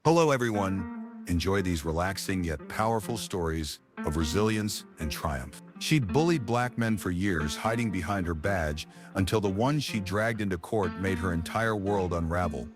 Hello, everyone. Enjoy these relaxing yet powerful stories of resilience and triumph. She'd bullied black men for years, hiding behind her badge, until the one she dragged into court made her entire world unravel.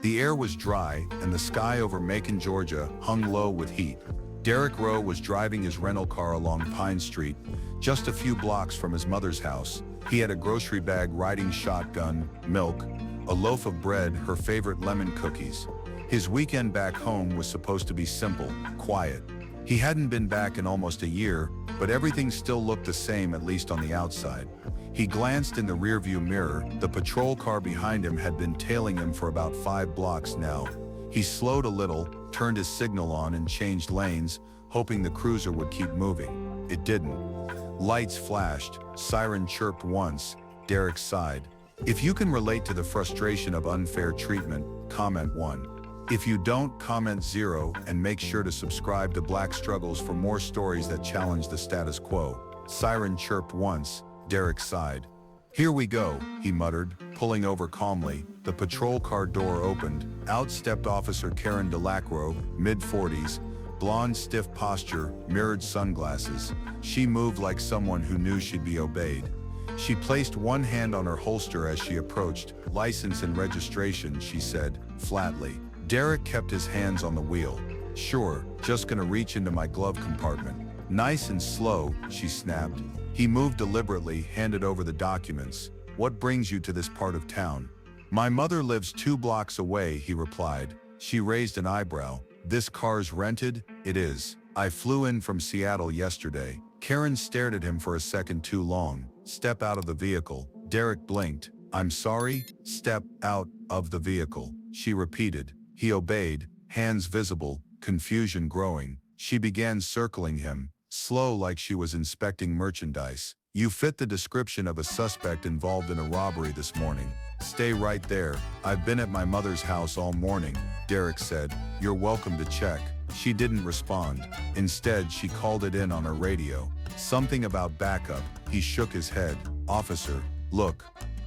The air was dry, and the sky over Macon, Georgia, hung low with heat. Derek Rowe was driving his rental car along Pine Street, just a few blocks from his mother's house. He had a grocery bag, riding shotgun, milk, a loaf of bread, her favorite lemon cookies. His weekend back home was supposed to be simple, quiet. He hadn't been back in almost a year, but everything still looked the same, at least on the outside. He glanced in the rearview mirror. The patrol car behind him had been tailing him for about 5 blocks now. He slowed a little, turned his signal on, and changed lanes, hoping the cruiser would keep moving. It didn't. Lights flashed, siren chirped once. Derek sighed. If you can relate to the frustration of unfair treatment, comment 1. If you don't, comment 0, and make sure to subscribe to Black Struggles for more stories that challenge the status quo. Siren chirped once. Derek sighed. Here we go, he muttered, pulling over calmly. The patrol car door opened. Out stepped Officer Karen Dacris, mid-40s, blonde, stiff posture, mirrored sunglasses. She moved like someone who knew she'd be obeyed. She placed one hand on her holster as she approached. License and registration, she said, flatly. Derek kept his hands on the wheel. Sure, just gonna reach into my glove compartment. Nice and slow, she snapped. He moved deliberately, handed over the documents. What brings you to this part of town? My mother lives 2 blocks away, he replied. She raised an eyebrow. This car's rented? It is. I flew in from Seattle yesterday. Karen stared at him for a second too long. Step out of the vehicle. Derek blinked. I'm sorry? Step out of the vehicle, she repeated. He obeyed, hands visible, confusion growing. She began circling him, slow like she was inspecting merchandise. You fit the description of a suspect involved in a robbery this morning. Stay right there. I've been at my mother's house all morning, Derek said. You're welcome to check. She didn't respond. Instead, she called it in on her radio. Something about backup. He shook his head. Officer, look.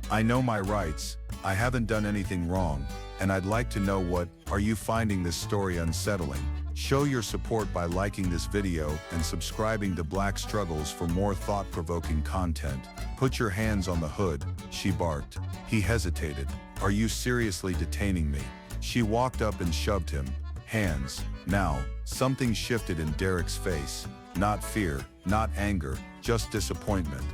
I know my rights. I haven't done anything wrong. And I'd like to know what, are you finding this story unsettling? Show your support by liking this video and subscribing to Black Struggles for more thought-provoking content. Put your hands on the hood, she barked. He hesitated. Are you seriously detaining me? She walked up and shoved him. Hands. Now, something shifted in Derek's face. Not fear, not anger, just disappointment.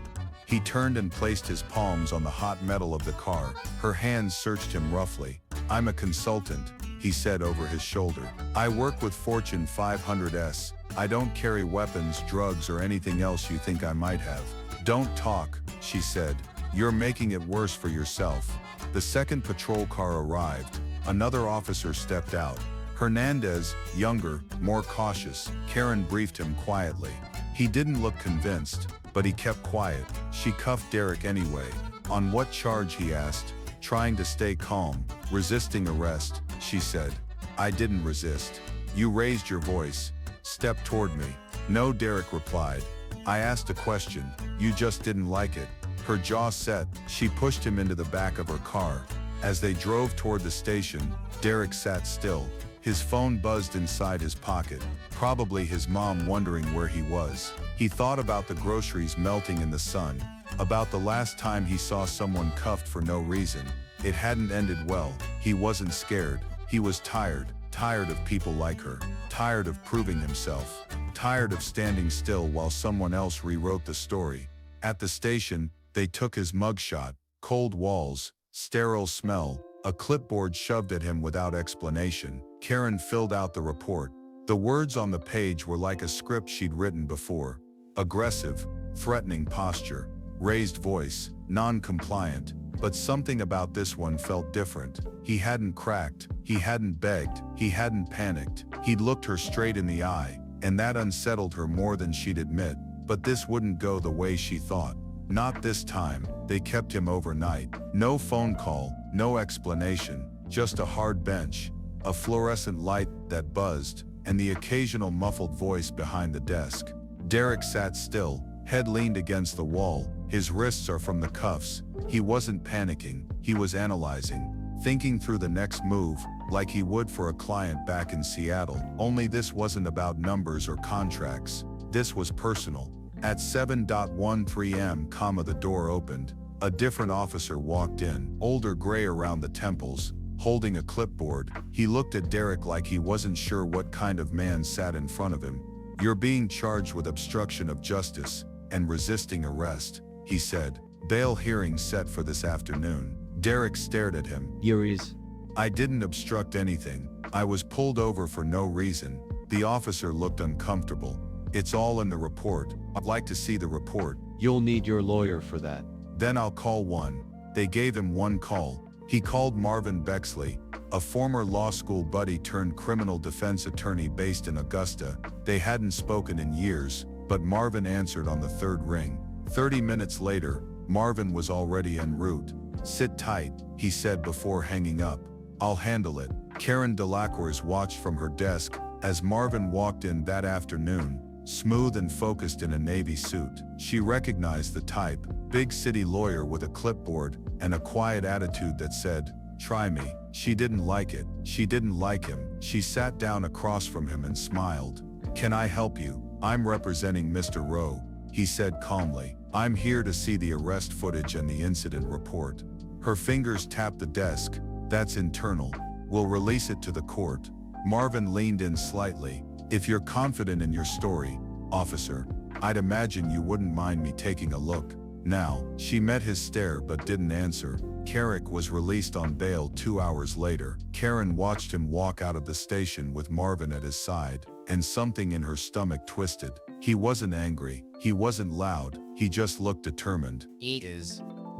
He turned and placed his palms on the hot metal of the car. Her hands searched him roughly. I'm a consultant, he said over his shoulder. I work with Fortune 500s. I don't carry weapons, drugs, or anything else you think I might have. Don't talk, she said. You're making it worse for yourself. The second patrol car arrived. Another officer stepped out. Hernandez, younger, more cautious. Karen briefed him quietly. He didn't look convinced, but he kept quiet. She cuffed Derek anyway. On what charge, he asked. Trying to stay calm. Resisting arrest, she said. I didn't resist. You raised your voice. Step toward me. No, Derek replied. I asked a question. You just didn't like it. Her jaw set. She pushed him into the back of her car. As they drove toward the station, Derek sat still. His phone buzzed inside his pocket. Probably his mom wondering where he was. He thought about the groceries melting in the sun. About the last time he saw someone cuffed for no reason. It hadn't ended well. He wasn't scared. He was tired. Tired of people like her. Tired of proving himself. Tired of standing still while someone else rewrote the story. At the station, they took his mugshot. Cold walls, sterile smell, a clipboard shoved at him without explanation. Karen filled out the report. The words on the page were like a script she'd written before. Aggressive, threatening posture, raised voice, non-compliant. But something about this one felt different. He hadn't cracked, he hadn't begged, he hadn't panicked. He'd looked her straight in the eye, and that unsettled her more than she'd admit. But this wouldn't go the way she thought. Not this time. They kept him overnight. No phone call, no explanation, just a hard bench, a fluorescent light that buzzed, and the occasional muffled voice behind the desk. Derek sat still, head leaned against the wall. His wrists are from the cuffs. He wasn't panicking, he was analyzing, thinking through the next move. like he would for a client back in Seattle. Only this wasn't about numbers or contracts. This was personal. At 7:13 am, the door opened. A different officer walked in, older, gray around the temples, holding a clipboard. He looked at Derek like he wasn't sure what kind of man sat in front of him. "You're being charged with obstruction of justice and resisting arrest," he said. "Bail hearing set for this afternoon." Derek stared at him. "I didn't obstruct anything. I was pulled over for no reason." The officer looked uncomfortable. "It's all in the report. I'd like to see the report." "You'll need your lawyer for that." "Then I'll call one." They gave him one call. He called Marvin Bexley, a former law school buddy turned criminal defense attorney based in Augusta. They hadn't spoken in years, but Marvin answered on the third ring. 30 minutes later, Marvin was already en route. "Sit tight," he said before hanging up. "I'll handle it." Karen Dacris watched from her desk as Marvin walked in that afternoon, smooth and focused in a navy suit. She recognized the type, big city lawyer with a clipboard and a quiet attitude that said, "Try me." She didn't like it. She didn't like him. She sat down across from him and smiled. "Can I help you?" "I'm representing Mr. Rowe," he said calmly. "I'm here to see the arrest footage and the incident report." Her fingers tapped the desk. "That's internal. We'll release it to the court." Marvin leaned in slightly. "If you're confident in your story, officer, I'd imagine you wouldn't mind me taking a look now." She met his stare but didn't answer. Carrick was released on bail 2 hours later. Karen watched him walk out of the station with Marvin at his side, and something in her stomach twisted. He wasn't angry. He wasn't loud. He just looked determined.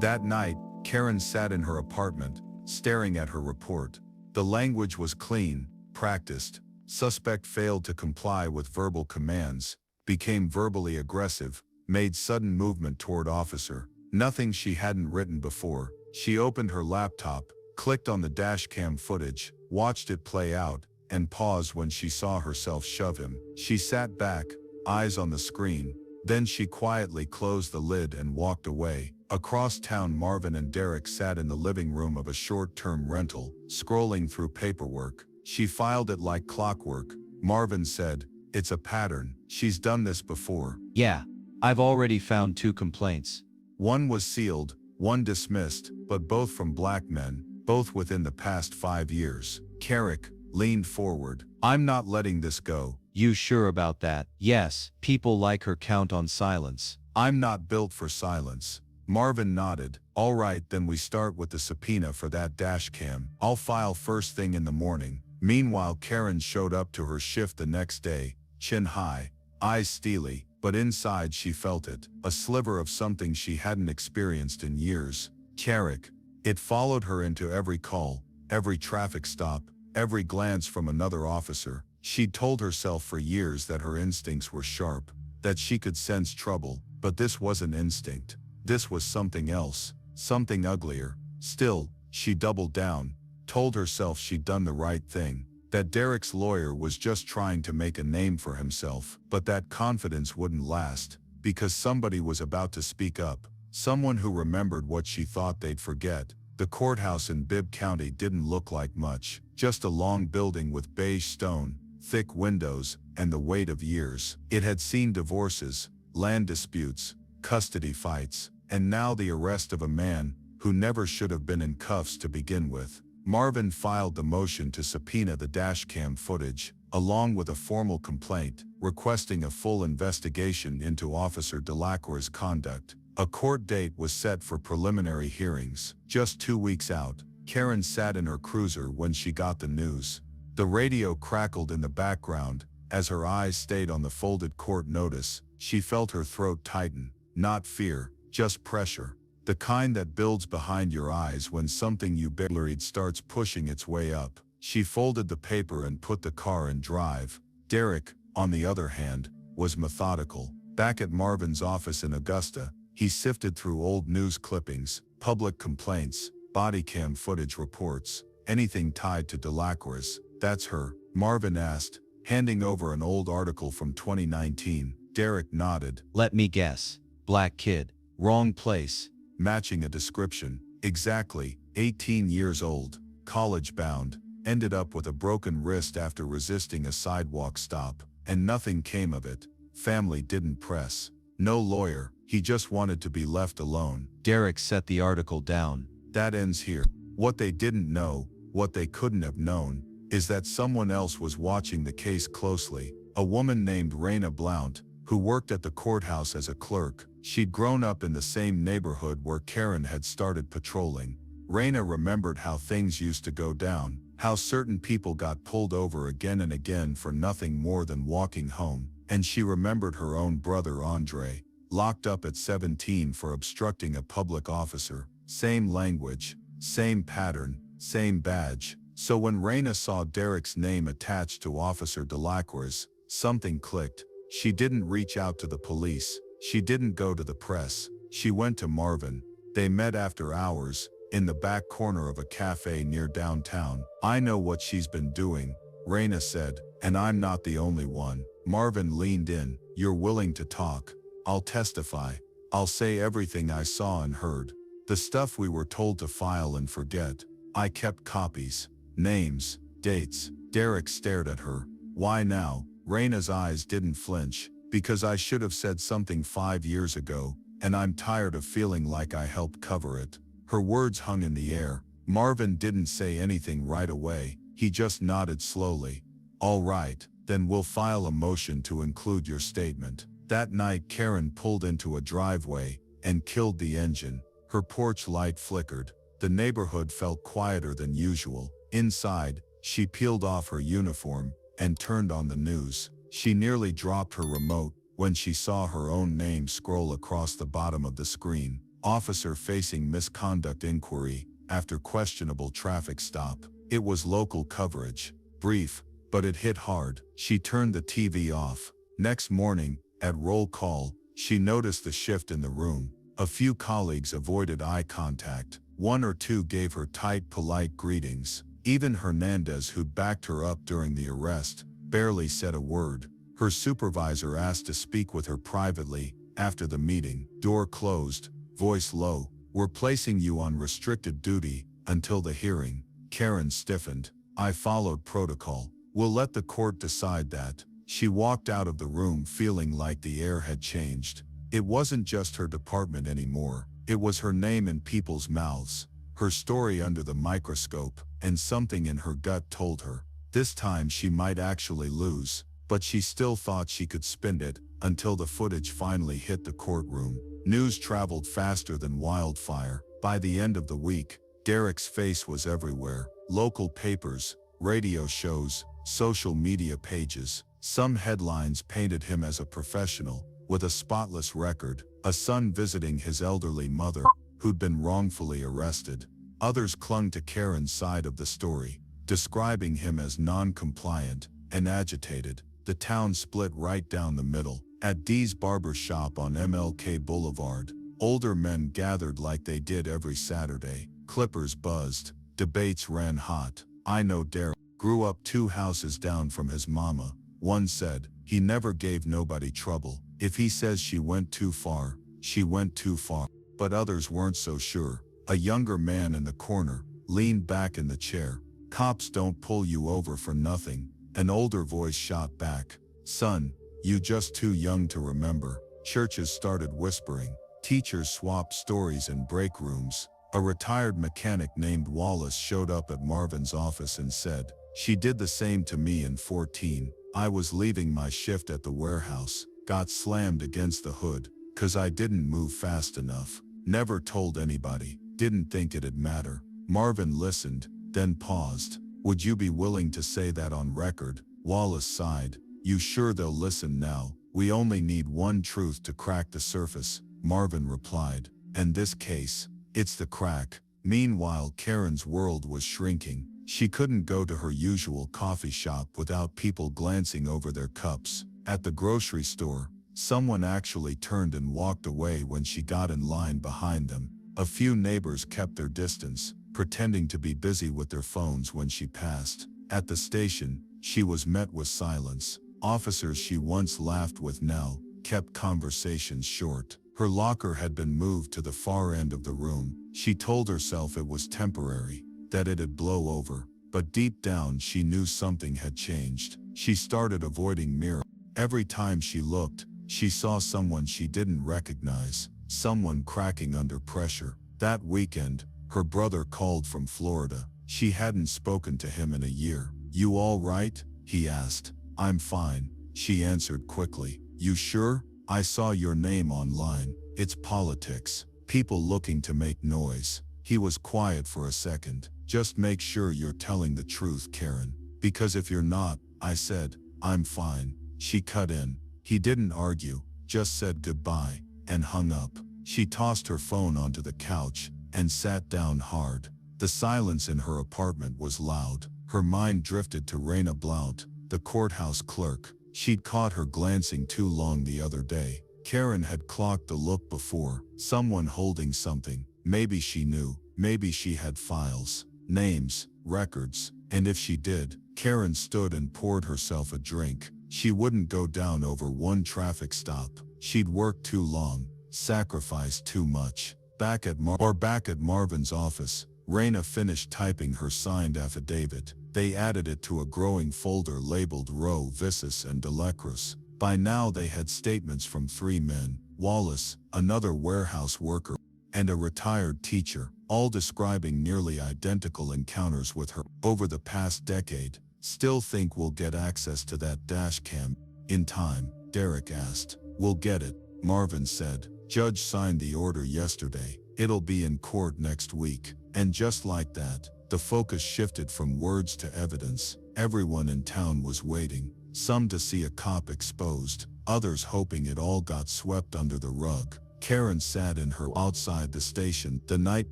That night, Karen sat in her apartment, staring at her report. The language was clean, practiced. Suspect failed to comply with verbal commands, became verbally aggressive, made sudden movement toward officer. Nothing she hadn't written before. She opened her laptop, clicked on the dashcam footage, watched it play out, and paused when she saw herself shove him. She sat back, eyes on the screen. Then she quietly closed the lid and walked away. Across town, Marvin and Derek sat in the living room of a short-term rental, scrolling through paperwork. She filed it like clockwork. Marvin said, "It's a pattern. She's done this before." "Yeah, I've already found 2 complaints. One was sealed, one dismissed, but both from black men, both within the past 5 years. Carrick leaned forward. "I'm not letting this go." "You sure about that?" "Yes, people like her count on silence." "I'm not built for silence." Marvin nodded. "All right, then we start with the subpoena for that dashcam. I'll file first thing in the morning." Meanwhile, Karen showed up to her shift the next day, chin high, eyes steely, but inside she felt it, a sliver of something she hadn't experienced in years. Carrick. It followed her into every call, every traffic stop, every glance from another officer. She'd told herself for years that her instincts were sharp, that she could sense trouble, but this wasn't instinct. This was something else, something uglier. Still, she doubled down, told herself she'd done the right thing, that Derek's lawyer was just trying to make a name for himself. But that confidence wouldn't last, because somebody was about to speak up, someone who remembered what she thought they'd forget. The courthouse in Bibb County didn't look like much, just a long building with beige stone, thick windows, and the weight of years. It had seen divorces, land disputes, custody fights, and now the arrest of a man who never should have been in cuffs to begin with. Marvin filed the motion to subpoena the dashcam footage, along with a formal complaint, requesting a full investigation into Officer Dacris' conduct. A court date was set for preliminary hearings. Just 2 weeks out, Karen sat in her cruiser when she got the news. The radio crackled in the background. As her eyes stayed on the folded court notice, she felt her throat tighten. Not fear, just pressure. The kind that builds behind your eyes when something you buried starts pushing its way up. She folded the paper and put the car in drive. Derek, on the other hand, was methodical. Back at Marvin's office in Augusta, he sifted through old news clippings, public complaints, body cam footage reports, anything tied to Dacris. "That's her?" Marvin asked, handing over an old article from 2019. Derek nodded. "Let me guess. Black kid. Wrong place." Matching a description. "Exactly, 18 years old, college-bound." ended up with a broken wrist after resisting a sidewalk stop, and nothing came of it. Family didn't press. No lawyer, he just wanted to be left alone. Derek set the article down. That ends here. What they didn't know, what they couldn't have known, is that someone else was watching the case closely. A woman named Raina Blount, who worked at the courthouse as a clerk. She'd grown up in the same neighborhood where Karen had started patrolling. Raina remembered how things used to go down, how certain people got pulled over again and again for nothing more than walking home, and she remembered her own brother Andre, locked up at 17 for obstructing a public officer. Same language, same pattern, same badge. So when Raina saw Derek's name attached to Officer Dacris, something clicked. She didn't reach out to the police. She didn't go to the press. She went to Marvin. They met after hours, in the back corner of a cafe near downtown. I know what she's been doing, Raina said, and I'm not the only one. Marvin leaned in. You're willing to talk? I'll testify. I'll say everything I saw and heard. The stuff we were told to file and forget. I kept copies. Names, dates. Derek stared at her. Why now? Raina's eyes didn't flinch. Because I should have said something 5 years ago, and I'm tired of feeling like I helped cover it. Her words hung in the air. Marvin didn't say anything right away. He just nodded slowly. All right, then we'll file a motion to include your statement. That night Karen pulled into a driveway and killed the engine. Her porch light flickered. The neighborhood felt quieter than usual. Inside, she peeled off her uniform and turned on the news. She nearly dropped her remote when she saw her own name scroll across the bottom of the screen. Officer facing misconduct inquiry after questionable traffic stop. It was local coverage. Brief, but it hit hard. She turned the TV off. Next morning, at roll call, she noticed the shift in the room. A few colleagues avoided eye contact. One or two gave her tight, polite greetings. Even Hernandez, who'd backed her up during the arrest, barely said a word. Her supervisor asked to speak with her privately after the meeting. Door closed, voice low. We're placing you on restricted duty until the hearing. Karen stiffened. I followed protocol. We'll let the court decide that. She walked out of the room feeling like the air had changed. It wasn't just her department anymore. It was her name in people's mouths, her story under the microscope, and something in her gut told her. This time she might actually lose, but she still thought she could spin it until the footage finally hit the courtroom. News traveled faster than wildfire. By the end of the week, Derek's face was everywhere. Local papers, radio shows, social media pages. Some headlines painted him as a professional, with a spotless record, a son visiting his elderly mother, who'd been wrongfully arrested. Others clung to Karen's side of the story, describing him as non-compliant and agitated. The town split right down the middle. At Dee's barber shop on MLK Boulevard, older men gathered like they did every Saturday. Clippers buzzed. Debates ran hot. I know Derek grew up 2 houses down from his mama. One said, he never gave nobody trouble. If he says she went too far, she went too far. But others weren't so sure. A younger man in the corner leaned back in the chair. Cops don't pull you over for nothing. An older voice shot back. Son, you just too young to remember. Churches started whispering. Teachers swapped stories in break rooms. A retired mechanic named Wallace showed up at Marvin's office and said, she did the same to me in 14. I was leaving my shift at the warehouse, got slammed against the hood, 'cause I didn't move fast enough. Never told anybody, didn't think it'd matter. Marvin listened, then paused. Would you be willing to say that on record? Wallace sighed. You sure they'll listen now? We only need one truth to crack the surface, Marvin replied. And this case, it's the crack. Meanwhile, Karen's world was shrinking. She couldn't go to her usual coffee shop without people glancing over their cups. At the grocery store, someone actually turned and walked away when she got in line behind them. A few neighbors kept their distance, pretending to be busy with their phones when she passed. At the station, she was met with silence. Officers she once laughed with now kept conversations short. Her locker had been moved to the far end of the room. She told herself it was temporary, that it'd blow over. but deep down she knew something had changed. She started avoiding mirrors. Every time she looked, she saw someone she didn't recognize, someone cracking under pressure. That weekend, her brother called from Florida. She hadn't spoken to him in a year. "You all right?" he asked. "I'm fine," she answered quickly. "You sure? I saw your name online. It's politics. People looking to make noise." He was quiet for a second. "Just make sure you're telling the truth, Karen. Because if you're not," I said. "I'm fine." She cut in. He didn't argue, just said goodbye, and hung up. She tossed her phone onto the couch and sat down hard. The silence in her apartment was loud. Her mind drifted to Raina Blount, the courthouse clerk. She'd caught her glancing too long the other day. Karen had clocked the look before. Someone holding something. Maybe she knew. Maybe she had files, names, records. And if she did, Karen stood and poured herself a drink. She wouldn't go down over one traffic stop. She'd worked too long, sacrificed too much. Back at Marvin's office, Raina finished typing her signed affidavit. They added it to a growing folder labeled Roe, Vissus and Dacris. By now they had statements from 3 men, Wallace, another warehouse worker, and a retired teacher, all describing nearly identical encounters with her over the past decade. "Still think we'll get access to that dash cam in time?" Derek asked. "We'll get it," Marvin said. "Judge signed the order yesterday. It'll be in court next week." And just like that, the focus shifted from words to evidence. Everyone in town was waiting, some to see a cop exposed, others hoping it all got swept under the rug. Karen sat in her outside the station the night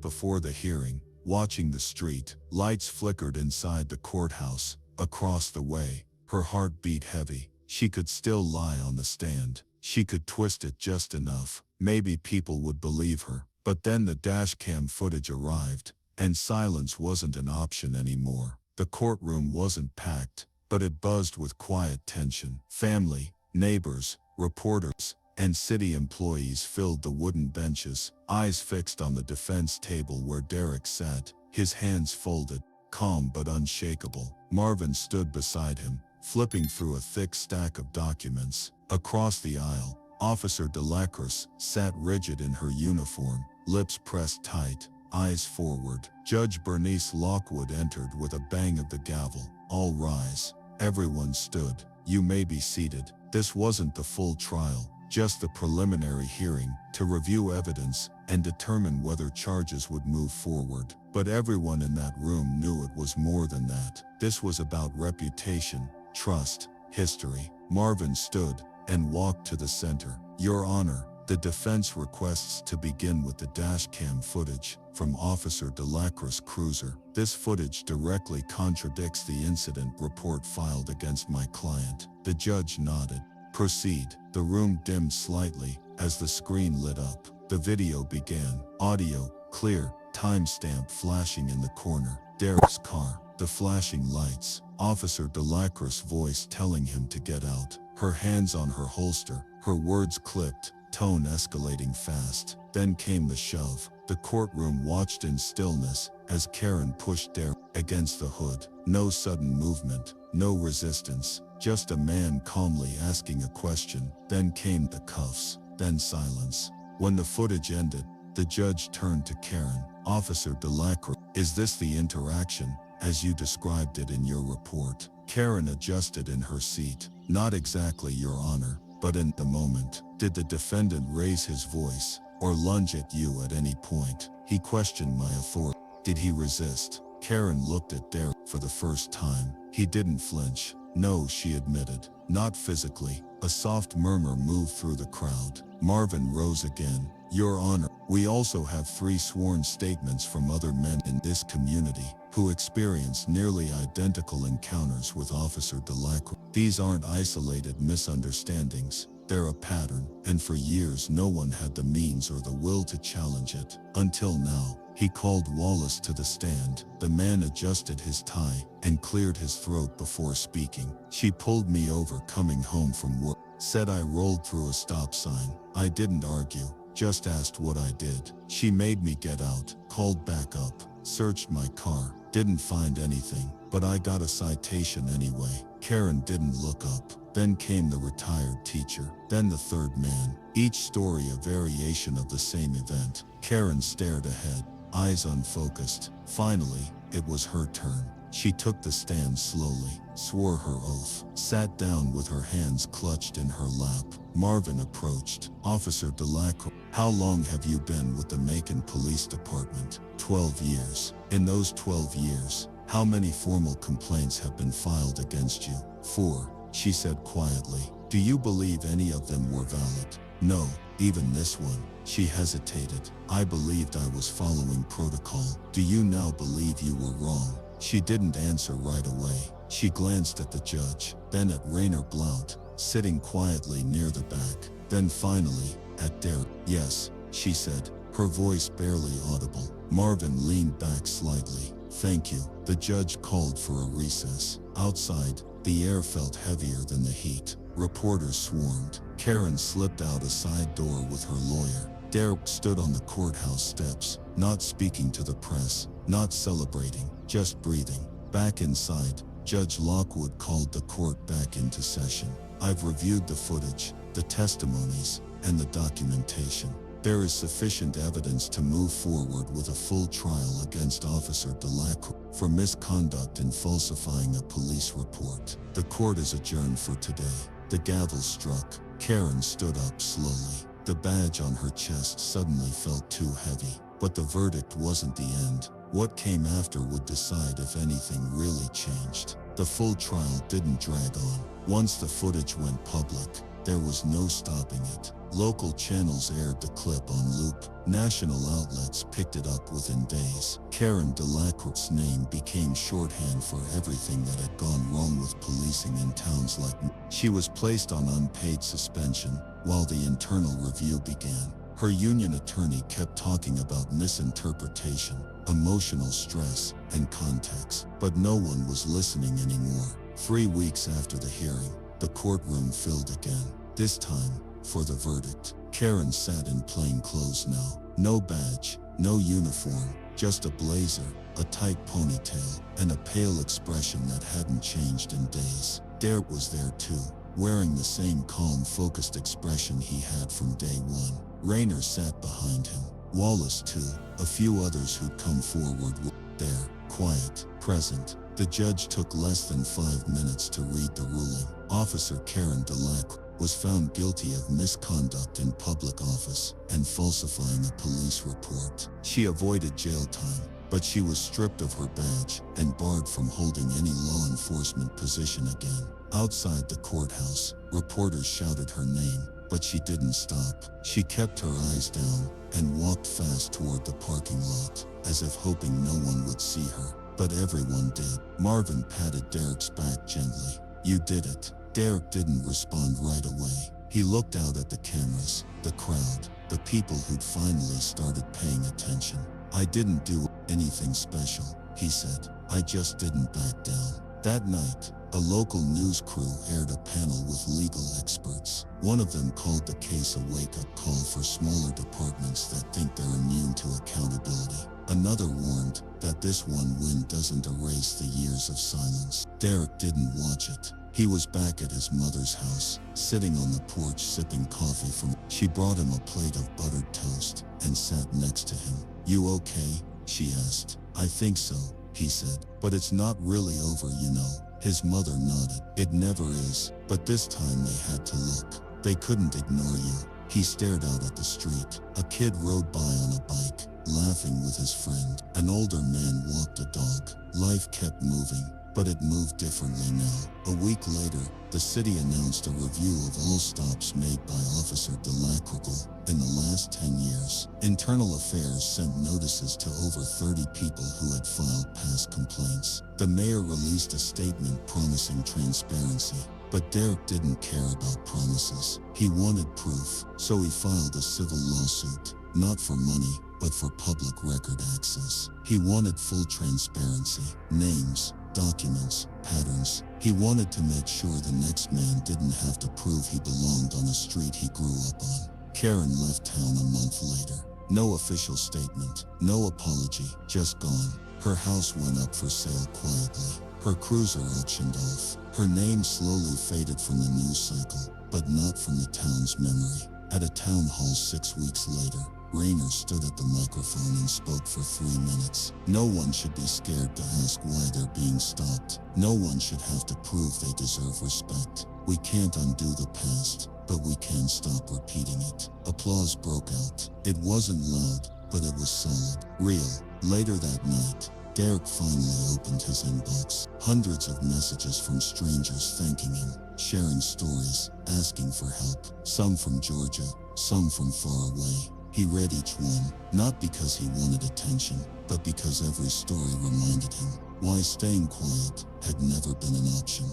before the hearing, watching the street. Lights flickered inside the courthouse. Across the way, her heart beat heavy. She could still lie on the stand. She could twist it just enough. Maybe people would believe her. But then the dashcam footage arrived, and silence wasn't an option anymore. The courtroom wasn't packed, but it buzzed with quiet tension. Family, neighbors, reporters, and city employees filled the wooden benches, eyes fixed on the defense table where Derek sat, his hands folded, calm but unshakable. Marvin stood beside him, flipping through a thick stack of documents. Across the aisle, Officer Dacris sat rigid in her uniform, lips pressed tight, eyes forward. Judge Bernice Lockwood entered with a bang of the gavel. "All rise." Everyone stood. "You may be seated." This wasn't the full trial, just the preliminary hearing, to review evidence and determine whether charges would move forward. But everyone in that room knew it was more than that. This was about reputation, trust, history. Marvin stood and walked to the center. "Your Honor, the defense requests to begin with the dashcam footage from Officer Dacris' cruiser. This footage directly contradicts the incident report filed against my client." The judge nodded. "Proceed." The room dimmed slightly as the screen lit up. The video began. Audio, clear, timestamp flashing in the corner. Derek's car, the flashing lights. Officer Dacris' voice telling him to get out. Her hands on her holster, her words clipped, tone escalating fast. Then came the shove. The courtroom watched in stillness as Karen pushed Derek against the hood. No sudden movement, no resistance, just a man calmly asking a question. Then came the cuffs, then silence. When the footage ended, the judge turned to Karen. "Officer Dacris, is this the interaction as you described it in your report?" Karen adjusted in her seat. "Not exactly, Your Honor, but in the moment." "Did the defendant raise his voice or lunge at you at any point?" "He questioned my authority." "Did he resist?" Karen looked at Derek for the first time. He didn't flinch. "No," she admitted. "Not physically." A soft murmur moved through the crowd. Marvin rose again. "Your Honor, we also have 3 sworn statements from other men in this community who experienced nearly identical encounters with Officer Dacris. These aren't isolated misunderstandings. They're a pattern, and for years no one had the means or the will to challenge it. Until now." He called Wallace to the stand. The man adjusted his tie and cleared his throat before speaking. "She pulled me over coming home from work. Said I rolled through a stop sign. I didn't argue, just asked what I did. She made me get out, called back up, searched my car, Didn't find anything, but I got a citation anyway. Karen didn't look up. Then came the retired teacher, then the third man. Each story a variation of the same event. Karen stared ahead, eyes unfocused. Finally, it was her turn. She took the stand slowly, swore her oath, sat down with her hands clutched in her lap. Marvin approached. Officer Dacris, how long have you been with the Macon Police Department? 12 years. In those 12 years, how many formal complaints have been filed against you? 4, she said quietly. Do you believe any of them were valid? No, even this one. She hesitated. I believed I was following protocol. Do you now believe you were wrong? She didn't answer right away. She glanced at the judge, then at Raina Blount, sitting quietly near the back, then finally, at Derek. Yes, she said, her voice barely audible. Marvin leaned back slightly. Thank you. The judge called for a recess. Outside, the air felt heavier than the heat. Reporters swarmed. Karen slipped out a side door with her lawyer. Derek stood on the courthouse steps, not speaking to the press, not celebrating, just breathing. Back inside, Judge Lockwood called the court back into session. I've reviewed the footage, the testimonies, and the documentation. There is sufficient evidence to move forward with a full trial against Officer Dacris for misconduct in falsifying a police report. The court is adjourned for today. The gavel struck. Karen stood up slowly. The badge on her chest suddenly felt too heavy. But the verdict wasn't the end. What came after would decide if anything really changed. The full trial didn't drag on. Once the footage went public, there was no stopping it. Local channels aired the clip on loop. National outlets picked it up within days. Karen Dacris' name became shorthand for everything that had gone wrong with policing in towns like. She was placed on unpaid suspension while the internal review began. Her union attorney kept talking about misinterpretation, emotional stress, and context, but no one was listening anymore. 3 weeks after the hearing, the courtroom filled again. This time, for the verdict. Karen sat in plain clothes now. No badge, no uniform, just a blazer, a tight ponytail, and a pale expression that hadn't changed in days. Derek was there too, wearing the same calm, focused expression he had from day one. Raina sat behind him. Wallace too. A few others who'd come forward were there, quiet, present. The judge took less than 5 minutes to read the ruling. Officer Karen Dacris was found guilty of misconduct in public office and falsifying a police report. She avoided jail time, but she was stripped of her badge and barred from holding any law enforcement position again. Outside the courthouse, reporters shouted her name, but she didn't stop. She kept her eyes down and walked fast toward the parking lot, as if hoping no one would see her. But everyone did. Marvin patted Derek's back gently. You did it. Derek didn't respond right away. He looked out at the cameras, the crowd, the people who'd finally started paying attention. I didn't do anything special, he said. I just didn't back down. That night, a local news crew aired a panel with legal experts. One of them called the case a wake-up call for smaller departments that think they're immune to accountability. Another warned that this one win doesn't erase the years of silence. Derek didn't watch it. He was back at his mother's house, sitting on the porch sipping coffee from. She brought him a plate of buttered toast and sat next to him. You okay? She asked. I think so, he said. But it's not really over, you know. His mother nodded. It never is, but this time they had to look. They couldn't ignore you. He stared out at the street. A kid rode by on a bike, laughing with his friend. An older man walked a dog. Life kept moving, but it moved differently now. A week later, the city announced a review of all stops made by Officer Dacris in the last 10 years. Internal Affairs sent notices to over 30 people who had filed past complaints. The mayor released a statement promising transparency, but Derek didn't care about promises. He wanted proof, so he filed a civil lawsuit, not for money, but for public record access. He wanted full transparency, names, documents, patterns. He wanted to make sure the next man didn't have to prove he belonged on a street he grew up on. Karen left town a month later. No official statement, no apology, just gone. Her house went up for sale quietly. Her cruiser auctioned off. Her name slowly faded from the news cycle, but not from the town's memory. At a town hall 6 weeks later, Raina stood at the microphone and spoke for 3 minutes. No one should be scared to ask why they're being stopped. No one should have to prove they deserve respect. We can't undo the past, but we can stop repeating it. Applause broke out. It wasn't loud, but it was solid, real. Later that night, Derek finally opened his inbox. Hundreds of messages from strangers thanking him, sharing stories, asking for help. Some from Georgia, some from far away. He read each one, not because he wanted attention, but because every story reminded him why staying quiet had never been an option.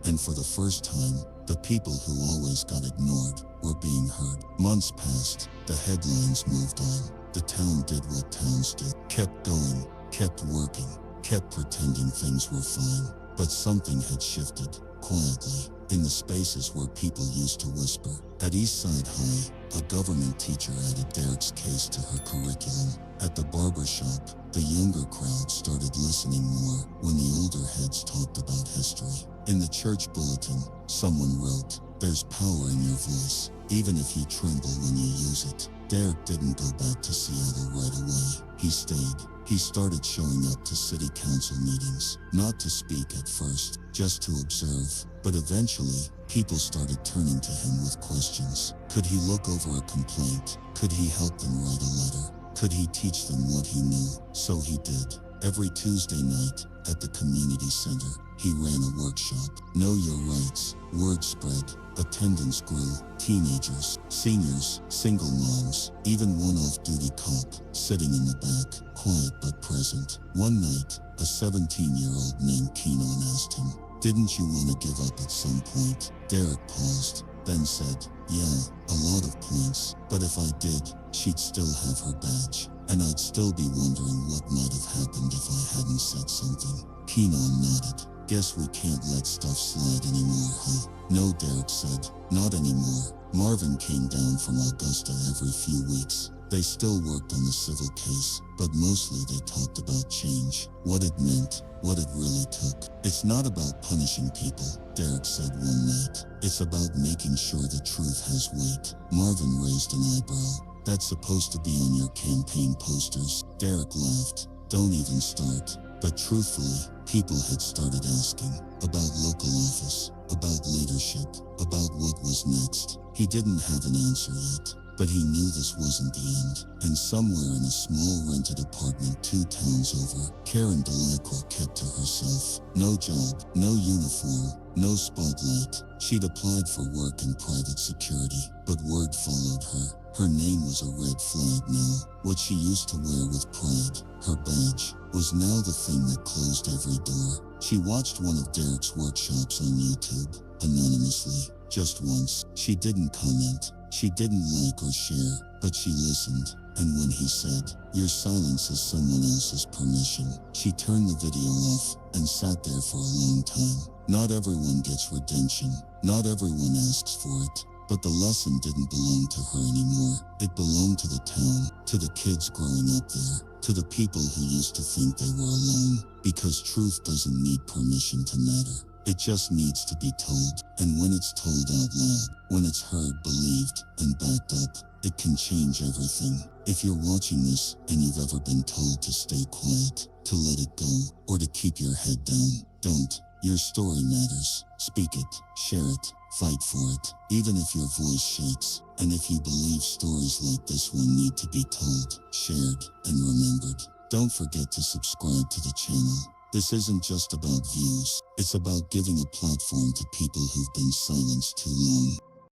And for the first time, the people who always got ignored were being heard. Months passed, the headlines moved on. The town did what towns do, kept going, kept working, kept pretending things were fine. But something had shifted, quietly, in the spaces where people used to whisper. At Eastside High, a government teacher added Derek's case to her curriculum. At the barbershop, the younger crowd started listening more when the older heads talked about history. In the church bulletin, someone wrote, "There's power in your voice, even if you tremble when you use it." Derek didn't go back to Seattle right away. He stayed. He started showing up to city council meetings, not to speak at first, just to observe. But eventually, people started turning to him with questions. Could he look over a complaint? Could he help them write a letter? Could he teach them what he knew? So he did. Every Tuesday night, at the community center, he ran a workshop. Know your rights. Word spread. Attendance grew. Teenagers, seniors, single moms, even one off-duty cop, sitting in the back, quiet but present. One night, a 17-year-old named Keenan asked him, "Didn't you want to give up at some point?" Derek paused, then said, "Yeah, a lot of points, but if I did, she'd still have her badge, and I'd still be wondering what might have happened if I hadn't said something." Keenan nodded. "Guess we can't let stuff slide anymore, huh?" "No," Derek said, "not anymore." Marvin came down from Augusta every few weeks. They still worked on the civil case, but mostly they talked about change, what it meant, what it really took. "It's not about punishing people," Derek said one night. "It's about making sure the truth has weight." Marvin raised an eyebrow. "That's supposed to be on your campaign posters." Derek laughed. "Don't even start." But truthfully, people had started asking about local office, about leadership, about what was next. He didn't have an answer yet, but he knew this wasn't the end. And somewhere in a small rented apartment 2 towns over, Karen Dacris kept to herself. No job, no uniform, no spotlight. She'd applied for work in private security, but word followed her. Her name was a red flag now. What she used to wear with pride, her badge, was now the thing that closed every door. She watched one of Derek's workshops on YouTube, anonymously, just once. She didn't comment, she didn't like or share, but she listened. And when he said, "Your silence is someone else's permission," she turned the video off and sat there for a long time. Not everyone gets redemption, not everyone asks for it. But the lesson didn't belong to her anymore. It belonged to the town, to the kids growing up there, to the people who used to think they were alone. Because truth doesn't need permission to matter. It just needs to be told. And when it's told out loud, when it's heard, believed, and backed up, it can change everything. If you're watching this and you've ever been told to stay quiet, to let it go, or to keep your head down, don't. Your story matters. Speak it, share it, fight for it, even if your voice shakes. And if you believe stories like this one need to be told, shared, and remembered, don't forget to subscribe to the channel. This isn't just about views, it's about giving a platform to people who've been silenced too long.